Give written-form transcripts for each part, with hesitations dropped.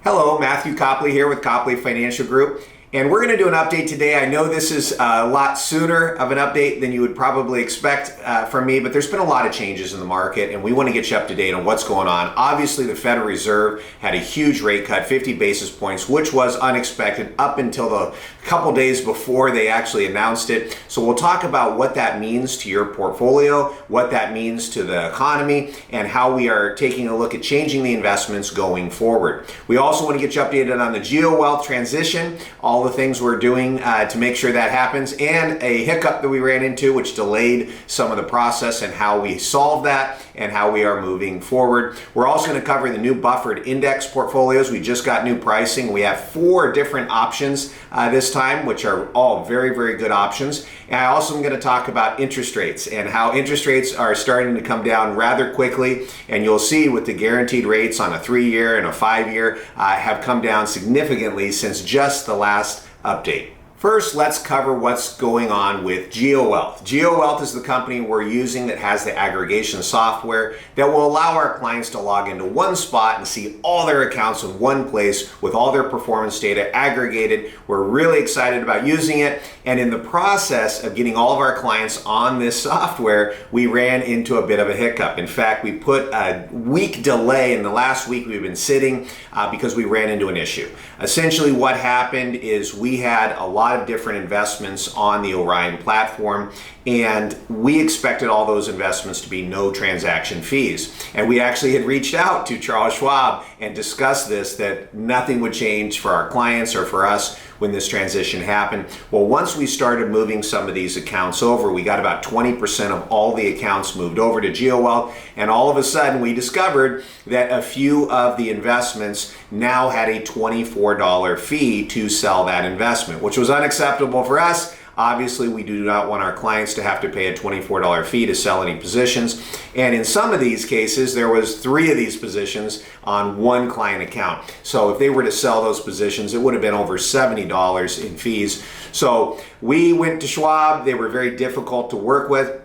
Hello, Matthew Copley here with Copley Financial Group, and we're going to do an update today. I know this is a lot sooner of an update than you would probably expect from me, but there's been a lot of changes in the market, and we want to get you up to date on what's going on. Obviously, the Federal Reserve had a huge rate cut, 50 basis points, which was unexpected up until the couple days before they actually announced it. So we'll talk about what that means to your portfolio, what that means to the economy, and how we are taking a look at changing the investments going forward. We also want to get you updated on the GeoWealth transition, all the things we're doing to make sure that happens, and a hiccup that we ran into which delayed some of the process and how we solved that and how we are moving forward. We're also going to cover the new buffered index portfolios. We just got new pricing. We have 4 different options this time, which are all very, very good options. And I also am going to talk about interest rates and how interest rates are starting to come down rather quickly. And you'll see with the guaranteed rates on a 3-year and a 5-year have come down significantly since just the last update. First, let's cover what's going on with GeoWealth. GeoWealth is the company we're using that has the aggregation software that will allow our clients to log into one spot and see all their accounts in one place with all their performance data aggregated. We're really excited about using it, and in the process of getting all of our clients on this software, we ran into a bit of a hiccup. In fact, we put a week delay in the last week we've been sitting because we ran into an issue. Essentially what happened is we had a lot of different investments on the Orion platform, and we expected all those investments to be no transaction fees. And we actually had reached out to Charles Schwab and discussed this, that nothing would change for our clients or for us when this transition happened. Well, once we started moving some of these accounts over, we got about 20% of all the accounts moved over to GeoWealth, and all of a sudden we discovered that a few of the investments now had a $24 fee to sell that investment, which was unacceptable for us. Obviously, we do not want our clients to have to pay a $24 fee to sell any positions. And in some of these cases, there was 3 of these positions on one client account. So if they were to sell those positions, it would have been over $70 in fees. So we went to Schwab. They were very difficult to work with.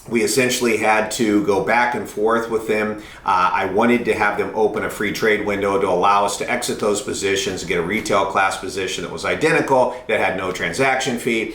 We essentially had to go back and forth with them. I wanted to have them open a free trade window to allow us to exit those positions and get a retail class position that was identical, that had no transaction fee.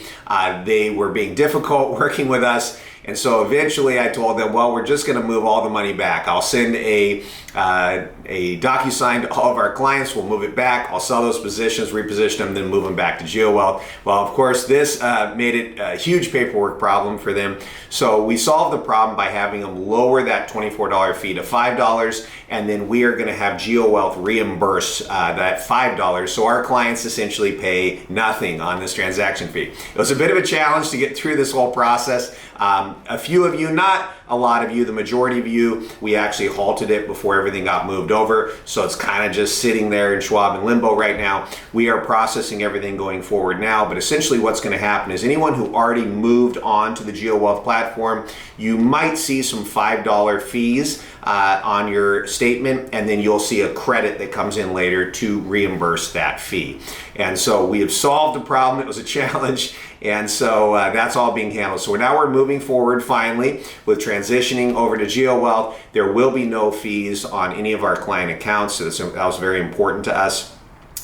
They were being difficult working with us. And so eventually I told them, well, we're just going to move all the money back. I'll send a DocuSign to all of our clients. We'll move it back. I'll sell those positions, reposition them, then move them back to GeoWealth. Well, of course, this made it a huge paperwork problem for them. So we solved the problem by having them lower that $24 fee to $5, and then we are going to have GeoWealth reimburse that $5. So our clients essentially pay nothing on this transaction fee. It was a bit of a challenge to get through this whole process. A few of you, not a lot of you, the majority of you, we actually halted it before everything got moved over. So it's kind of just sitting there in Schwab in limbo right now. We are processing everything going forward now, but essentially what's going to happen is anyone who already moved on to the GeoWealth platform, you might see some $5 fees on your statement, and then you'll see a credit that comes in later to reimburse that fee. And so we have solved the problem. It was a challenge, and so that's all being handled. So now we're moving forward finally with transitioning over to GeoWealth. There will be no fees on any of our client accounts, so that was very important to us.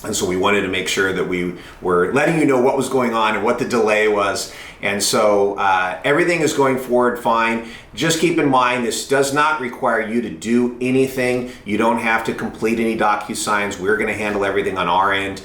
And so we wanted to make sure that we were letting you know what was going on and what the delay was. And so everything is going forward fine. Just keep in mind, this does not require you to do anything. You don't have to complete any DocuSigns. We're going to handle everything on our end.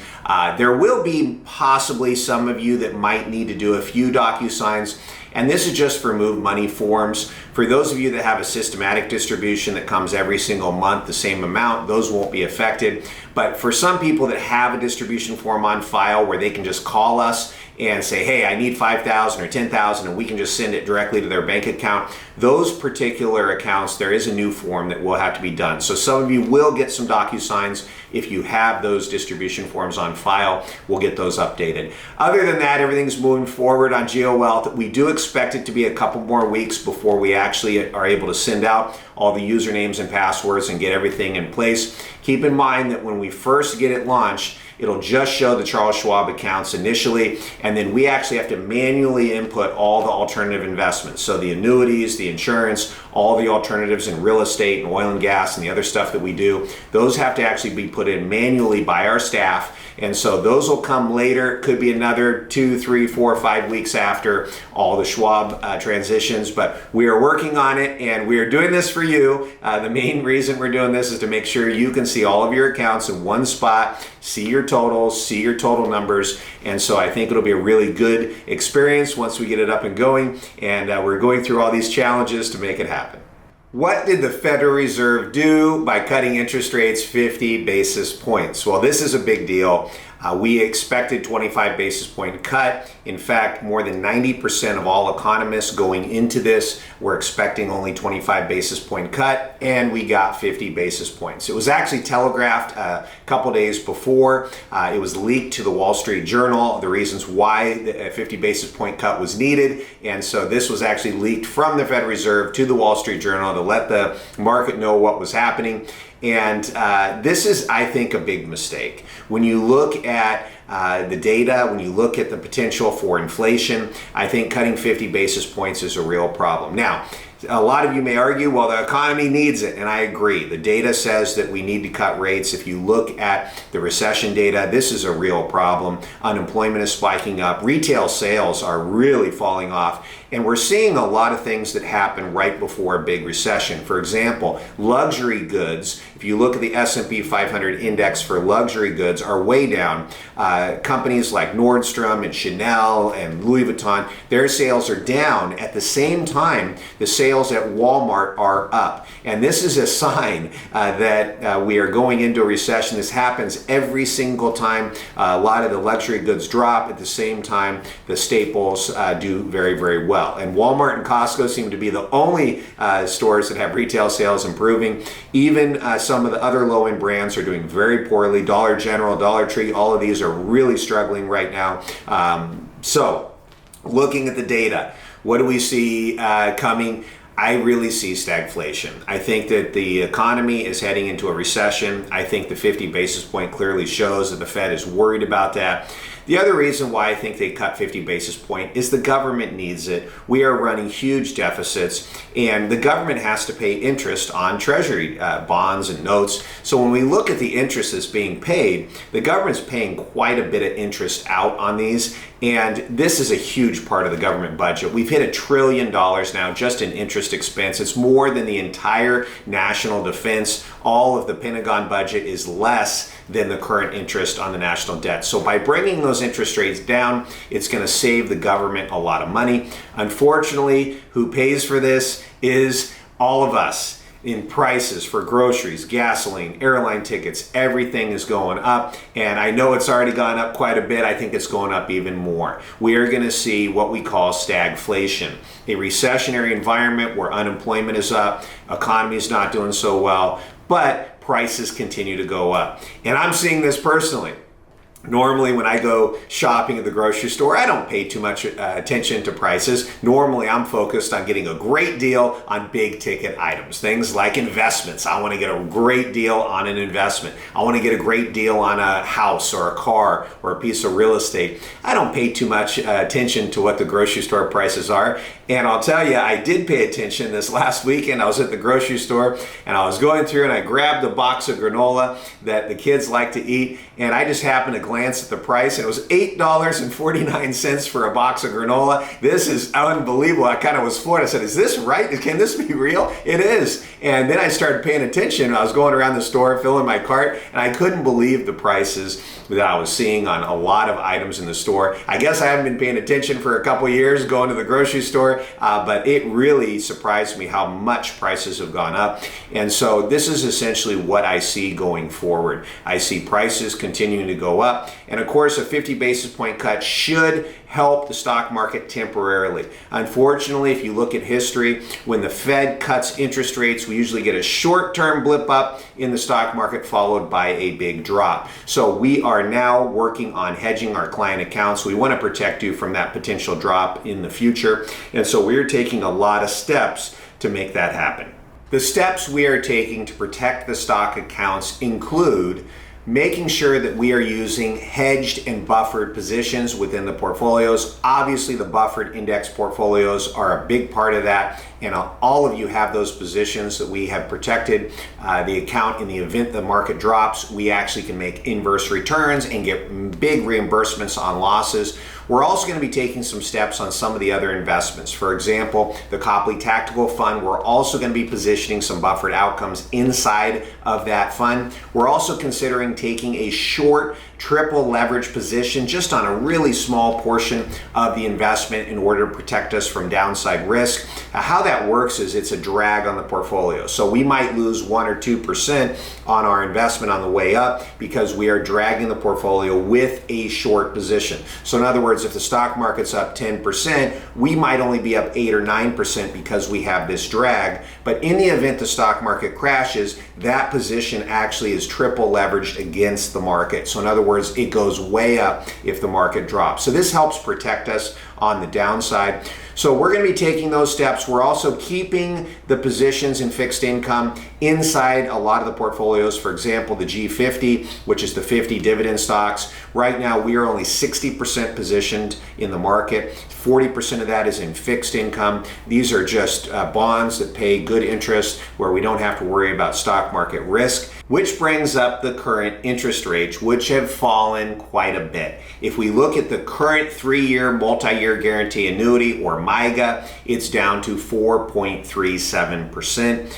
There will be possibly some of you that might need to do a few DocuSigns. And this is just for move money forms. For those of you that have a systematic distribution that comes every single month, the same amount, those won't be affected. But for some people that have a distribution form on file where they can just call us and say, hey, I need 5,000 or 10,000, and we can just send it directly to their bank account, those particular accounts, there is a new form that will have to be done. So some of you will get some DocuSigns if you have those distribution forms on file. We'll get those updated. Other than that, everything's moving forward on GeoWealth. We do expect it to be a couple more weeks before we actually are able to send out all the usernames and passwords and get everything in place. Keep in mind that when we first get it launched, it'll just show the Charles Schwab accounts initially, and then we actually have to manually input all the alternative investments. So the annuities, the insurance, all the alternatives in real estate and oil and gas and the other stuff that we do, those have to actually be put in manually by our staff. And so those will come later. Could be another 2, 3, 4, 5 weeks after all the Schwab transitions, but we are working on it and we are doing this for you. The main reason we're doing this is to make sure you can see all of your accounts in one spot, see your totals, see your total numbers. And so I think it'll be a really good experience once we get it up and going. And we're going through all these challenges to make it happen. What did the Federal Reserve do by cutting interest rates 50 basis points? Well, this is a big deal. We expected 25 basis point cut. In fact, more than 90% of all economists going into this were expecting only 25 basis point cut, and we got 50 basis points. It was actually telegraphed a couple days before. It was leaked to the Wall Street Journal, the reasons why the 50 basis point cut was needed. And so this was actually leaked from the Federal Reserve to the Wall Street Journal to let the market know what was happening. And this is, I think, a big mistake. When you look at the data, when you look at the potential for inflation, I think cutting 50 basis points is a real problem. Now, a lot of you may argue, well, the economy needs it, and I agree. The data says that we need to cut rates. If you look at the recession data, this is a real problem. Unemployment is spiking up. Retail sales are really falling off. And we're seeing a lot of things that happen right before a big recession. For example, luxury goods, if you look at the S&P 500 index for luxury goods, are way down. Companies like Nordstrom and Chanel and Louis Vuitton, their sales are down. At the same time, the sales at Walmart are up. And this is a sign that we are going into a recession. This happens every single time. A lot of the luxury goods drop. At the same time, the staples do very, very well. And Walmart and Costco seem to be the only stores that have retail sales improving. Even some of the other low-end brands are doing very poorly. Dollar General, Dollar Tree, all of these are really struggling right now. So looking at the data, what do we see coming? I really see stagflation. I think that the economy is heading into a recession. I think the 50 basis point clearly shows that the Fed is worried about that. The other reason why I think they cut 50 basis point is the government needs it. We are running huge deficits, and the government has to pay interest on treasury bonds and notes. So when we look at the interest that's being paid, the government's paying quite a bit of interest out on these, and this is a huge part of the government budget. We've hit $1 trillion now just in interest expense. It's more than the entire national defense. All of the Pentagon budget is less than the current interest on the national debt. So by bringing those interest rates down, it's going to save the government a lot of money. Unfortunately, who pays for this is all of us. In prices for groceries, gasoline, airline tickets, everything is going up. And I know it's already gone up quite a bit. I think it's going up even more. We are going to see what we call stagflation, a recessionary environment where unemployment is up, economy is not doing so well, but prices continue to go up. And I'm seeing this personally. Normally, when I go shopping at the grocery store, I don't pay too much attention to prices. Normally, I'm focused on getting a great deal on big ticket items, things like investments. I want to get a great deal on an investment. I want to get a great deal on a house or a car or a piece of real estate. I don't pay too much attention to what the grocery store prices are. And I'll tell you, I did pay attention this last weekend. I was at the grocery store and I was going through and I grabbed a box of granola that the kids like to eat. And I just happened to glance at the price and it was $8.49 for a box of granola. This is unbelievable. I kind of was floored. I said, is this right? Can this be real? It is. And then I started paying attention. I was going around the store filling my cart and I couldn't believe the prices that I was seeing on a lot of items in the store. I guess I haven't been paying attention for a couple of years going to the grocery store, but it really surprised me how much prices have gone up. And so this is essentially what I see going forward. I see prices continuing to go up. And of course, a 50 basis point cut should help the stock market temporarily. Unfortunately, if you look at history, when the Fed cuts interest rates, we usually get a short-term blip up in the stock market followed by a big drop. So we are now working on hedging our client accounts. We want to protect you from that potential drop in the future. And so we're taking a lot of steps to make that happen. The steps we are taking to protect the stock accounts include making sure that we are using hedged and buffered positions within the portfolios. Obviously, the buffered index portfolios are a big part of that. and all of you have those positions that we have protected the account in the event the market drops. We actually can make inverse returns and get big reimbursements on losses. We're also going to be taking some steps on some of the other investments. For example, the Copley Tactical Fund, we're also going to be positioning some buffered outcomes inside of that fund. We're also considering taking a short triple leverage position just on a really small portion of the investment in order to protect us from downside risk. How that works is it's a drag on the portfolio. So we might lose 1 or 2% on our investment on the way up because we are dragging the portfolio with a short position. So in other words, if the stock market's up 10%, we might only be up 8 or 9% because we have this drag. But in the event the stock market crashes, that position actually is triple leveraged against the market. So in other words, it goes way up if the market drops. So this helps protect us on the downside. So we're going to be taking those steps. We're also keeping the positions in fixed income inside a lot of the portfolios. For example, the G50, which is the 50 dividend stocks. Right now, we are only 60% positioned in the market. 40% of that is in fixed income. These are just bonds that pay good interest where we don't have to worry about stock market risk, which brings up the current interest rates, which have fallen quite a bit. If we look at the current 3-year multi-year guarantee annuity, or MYGA, it's down to 4.37%.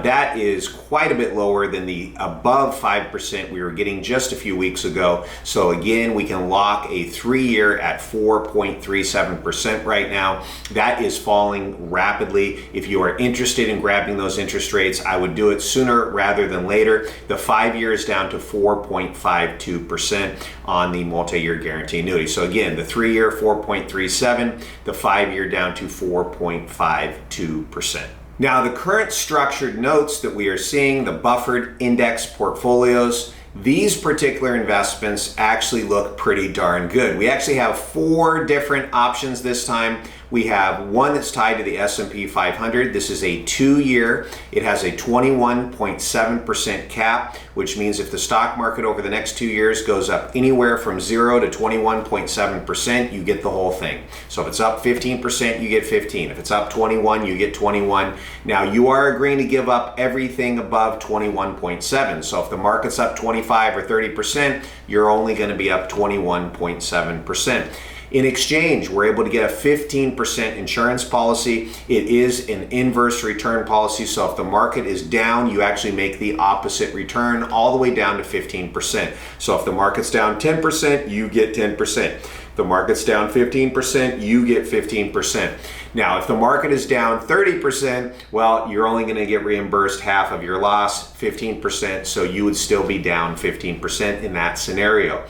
That is quite a bit lower than the above 5% we were getting just a few weeks ago. So again, we can lock a 3-year at 4.37% right now. That is falling rapidly. If you are interested in grabbing those interest rates, I would do it sooner rather than later. The 5-year is down to 4.52% on the multi-year guarantee annuity. So again, the 3-year 4.37, the 5-year down to 4.52%. Now, the current structured notes that we are seeing, the buffered index portfolios, these particular investments actually look pretty darn good. We actually have 4 different options this time. We have one that's tied to the S&P 500. This is a 2-year. It has a 21.7% cap, which means if the stock market over the next 2 years goes up anywhere from 0 to 21.7%, you get the whole thing. So if it's up 15%, you get 15. If it's up 21, you get 21. Now, you are agreeing to give up everything above 21.7. So if the market's up 25 or 30%, you're only going to be up 21.7%. In exchange, we're able to get a 15% insurance policy. It is an inverse return policy, so if the market is down, you actually make the opposite return all the way down to 15%. So if the market's down 10%, you get 10%. If the market's down 15%, you get 15%. Now, if the market is down 30%, well, you're only going to get reimbursed half of your loss, 15%, so you would still be down 15% in that scenario.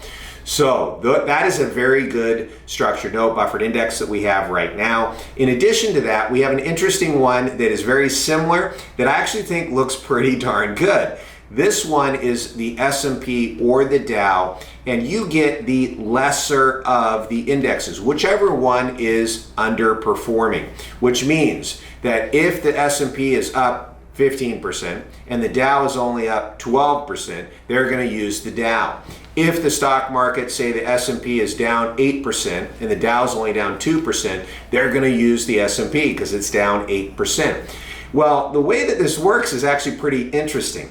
So that is a very good structured note buffered index that we have right now. In addition to that, we have an interesting one that is very similar that I actually think looks pretty darn good. This one is the S&P or the Dow, and you get the lesser of the indexes, whichever one is underperforming, which means that if the S&P is up 15% and the Dow is only up 12%, they're going to use the Dow. If the stock market, say the S&P is down 8% and the Dow's only down 2%, they're going to use the S&P because it's down 8%. Well, the way that this works is actually pretty interesting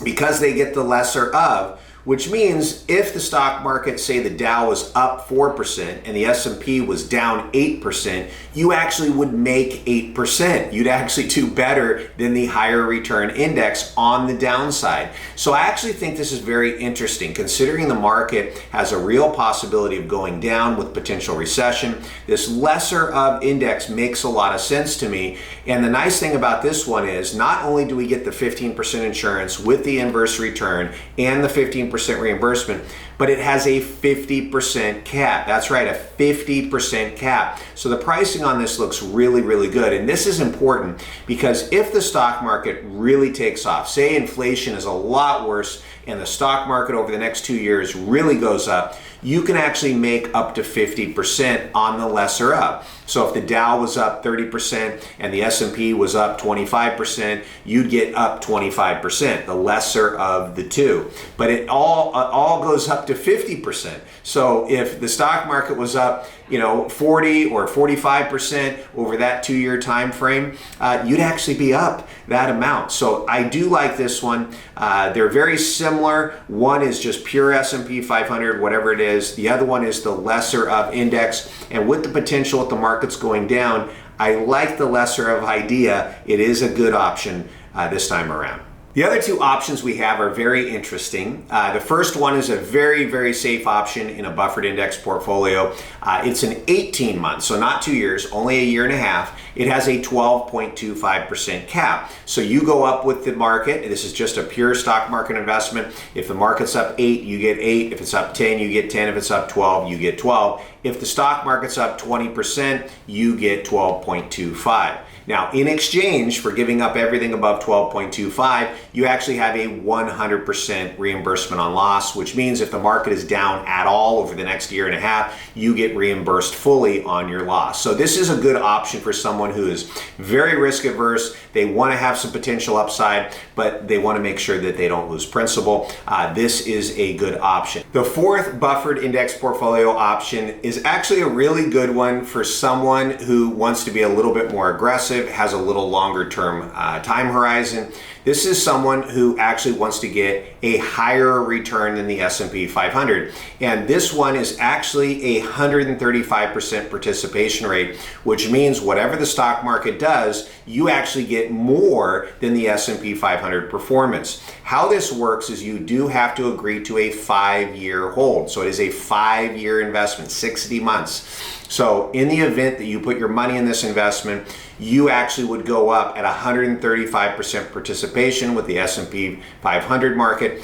because they get the lesser of, which means if the stock market, say the Dow was up 4% and the S&P was down 8%, you actually would make 8%. You'd actually do better than the higher return index on the downside. So I actually think this is very interesting considering the market has a real possibility of going down with potential recession. This lesser of index makes a lot of sense to me. And the nice thing about this one is not only do we get the 15% insurance with the inverse return and the 15% reimbursement, but it has a 50% cap. That's right, a 50% cap. So the pricing on this looks really, really good. And this is important because if the stock market really takes off, say inflation is a lot worse and the stock market over the next 2 years really goes up, you can actually make up to 50% on the lesser of. So if the Dow was up 30% and the S&P was up 25%, you'd get up 25%, the lesser of the two. But it all goes up to 50%. So if the stock market was up 40 or 45% over that 2-year time frame, you'd actually be up that amount. So I do like this one. They're very similar. One is just pure S&P 500, whatever it is. The other one is the lesser of index. And with the potential if the market's going down, I like the lesser of idea. It is a good option this time around. The other two options we have are very interesting. The first one is a very, very safe option in a buffered index portfolio. It's an 18 months, so not 2 years, only a year and a half. It has a 12.25% cap. So you go up with the market. This is just a pure stock market investment. If the market's up 8, you get 8. If it's up 10, you get 10. If it's up 12, you get 12. If the stock market's up 20%, you get 12.25. Now, in exchange for giving up everything above 12.25, you actually have a 100% reimbursement on loss, which means if the market is down at all over the next year and a half, you get reimbursed fully on your loss. So this is a good option for someone who is very risk averse. They want to have some potential upside, but they want to make sure that they don't lose principal. This is a good option. The fourth buffered index portfolio option is actually a really good one for someone who wants to be a little bit more aggressive, has a little longer term time horizon. This is someone who actually wants to get a higher return than the S&P 500. And this one is actually a 135% participation rate, which means whatever the stock market does, you actually get more than the S&P 500 performance. How this works is you do have to agree to a 5-year hold. So it is a 5-year investment, 60 months. So in the event that you put your money in this investment, you actually would go up at 135% participation with the S&P 500 market.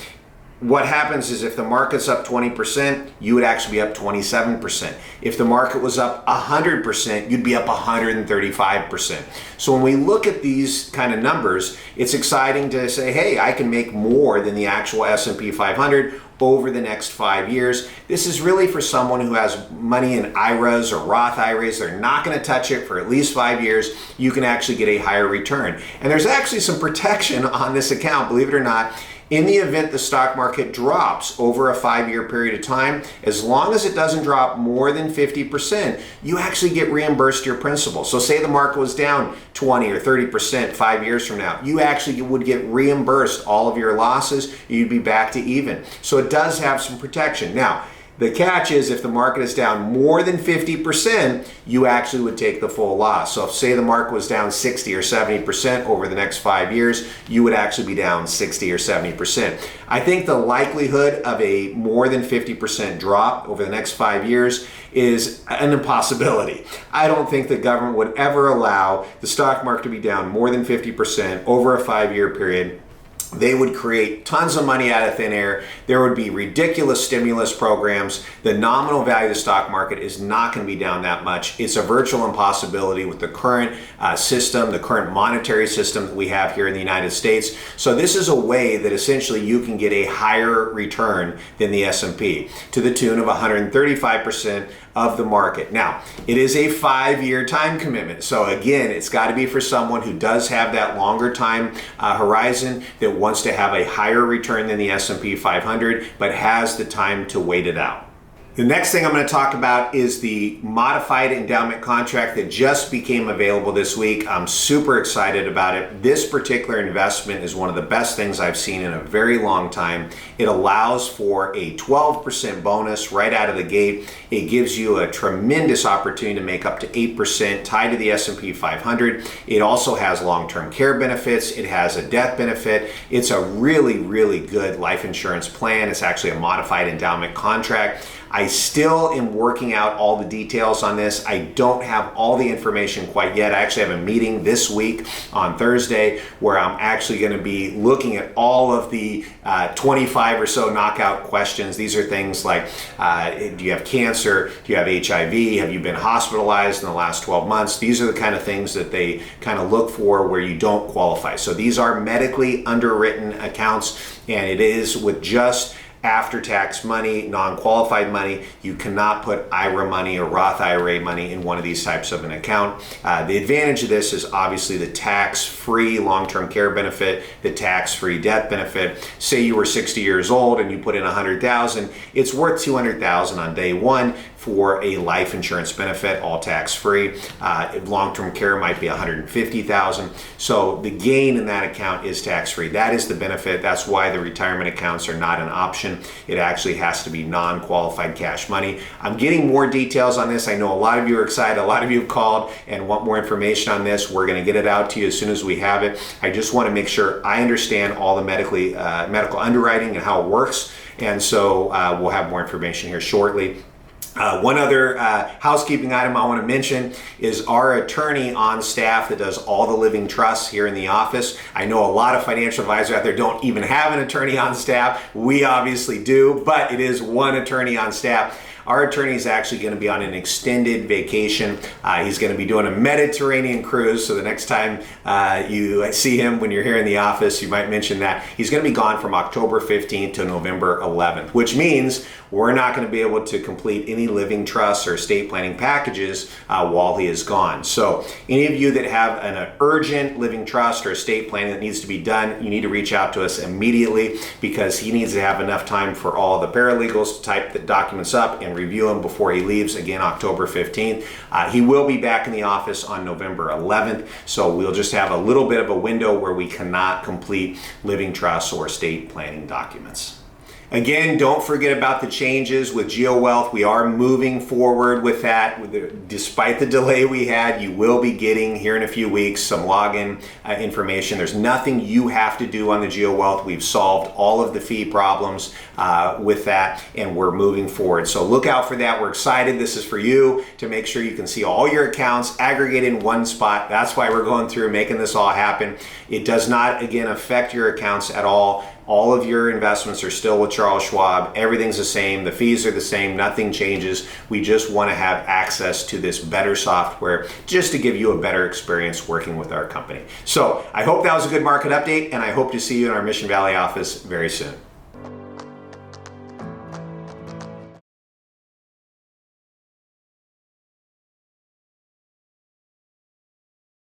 What happens is if the market's up 20%, you would actually be up 27%. If the market was up 100%, you'd be up 135%. So when we look at these kind of numbers, it's exciting to say, hey, I can make more than the actual S&P 500 over the next 5 years. This is really for someone who has money in IRAs or Roth IRAs. They're not going to touch it for at least 5 years. You can actually get a higher return. And there's actually some protection on this account, believe it or not. In the event the stock market drops over a 5-year period of time, as long as it doesn't drop more than 50%, you actually get reimbursed your principal. So say the market was down 20 or 30% 5 years from now, you actually would get reimbursed all of your losses. You'd be back to even. So it does have some protection. Now, the catch is if the market is down more than 50%, you actually would take the full loss. So if say the market was down 60 or 70% over the next 5 years, you would actually be down 60 or 70%. I think the likelihood of a more than 50% drop over the next 5 years is an impossibility. I don't think the government would ever allow the stock market to be down more than 50% over a 5-year period. They would create tons of money out of thin air. There would be ridiculous stimulus programs. The nominal value of the stock market is not going to be down that much. It's a virtual impossibility with the current system, the current monetary system that we have here in the United States. So this is a way that essentially you can get a higher return than the S&P to the tune of 135% of the market. Now, it is a 5-year time commitment. So again, it's got to be for someone who does have that longer time horizon, that wants to have a higher return than the S&P 500, but has the time to wait it out. The next thing I'm going to talk about is the modified endowment contract that just became available this week. I'm super excited about it. This particular investment is one of the best things I've seen in a very long time. It allows for a 12% bonus right out of the gate. It gives you a tremendous opportunity to make up to 8% tied to the S&P 500. It also has long-term care benefits. It has a death benefit. It's a really, really good life insurance plan. It's actually a modified endowment contract. I still am working out all the details on this. I don't have all the information quite yet. I actually have a meeting this week on Thursday where I'm actually going to be looking at all of the 25 or so knockout questions. These are things like, do you have cancer? Do you have HIV? Have you been hospitalized in the last 12 months? These are the kind of things that they kind of look for where you don't qualify. So these are medically underwritten accounts, and it is with just after-tax money, non-qualified money. You cannot put IRA money or Roth IRA money in one of these types of an account. The advantage of this is obviously the tax-free long-term care benefit, the tax-free death benefit. Say you were 60 years old and you put in $100,000, it's worth $200,000 on day one, for a life insurance benefit, all tax-free. Long-term care might be $150,000. So the gain in that account is tax-free. That is the benefit. That's why the retirement accounts are not an option. It actually has to be non-qualified cash money. I'm getting more details on this. I know a lot of you are excited. A lot of you have called and want more information on this. We're going to get it out to you as soon as we have it. I just want to make sure I understand all the medical underwriting and how it works. And so we'll have more information here shortly. One other housekeeping item I want to mention is our attorney on staff that does all the living trusts here in the office. I know a lot of financial advisors out there don't even have an attorney on staff. We obviously do, but it is one attorney on staff. Our attorney is actually going to be on an extended vacation. He's going to be doing a Mediterranean cruise. So the next time you see him when you're here in the office, you might mention that. He's going to be gone from October 15th to November 11th, which means we're not going to be able to complete any living trusts or estate planning packages while he is gone. So any of you that have an urgent living trust or estate planning that needs to be done, you need to reach out to us immediately, because he needs to have enough time for all the paralegals to type the documents up and review them before he leaves, again, October 15th. He will be back in the office on November 11th, so we'll just have a little bit of a window where we cannot complete living trusts or estate planning documents. Again, don't forget about the changes with GeoWealth. We are moving forward with that. Despite the delay we had, you will be getting here in a few weeks some login information. There's nothing you have to do on the GeoWealth. We've solved all of the fee problems with that, and we're moving forward. So look out for that. We're excited. This is for you to make sure you can see all your accounts aggregated in one spot. That's why we're going through making this all happen. It does not, again, affect your accounts at all. All of your investments are still with Charles Schwab. Everything's the same. The fees are the same. Nothing changes. We just want to have access to this better software just to give you a better experience working with our company. So I hope that was a good market update, and I hope to see you in our Mission Valley office very soon.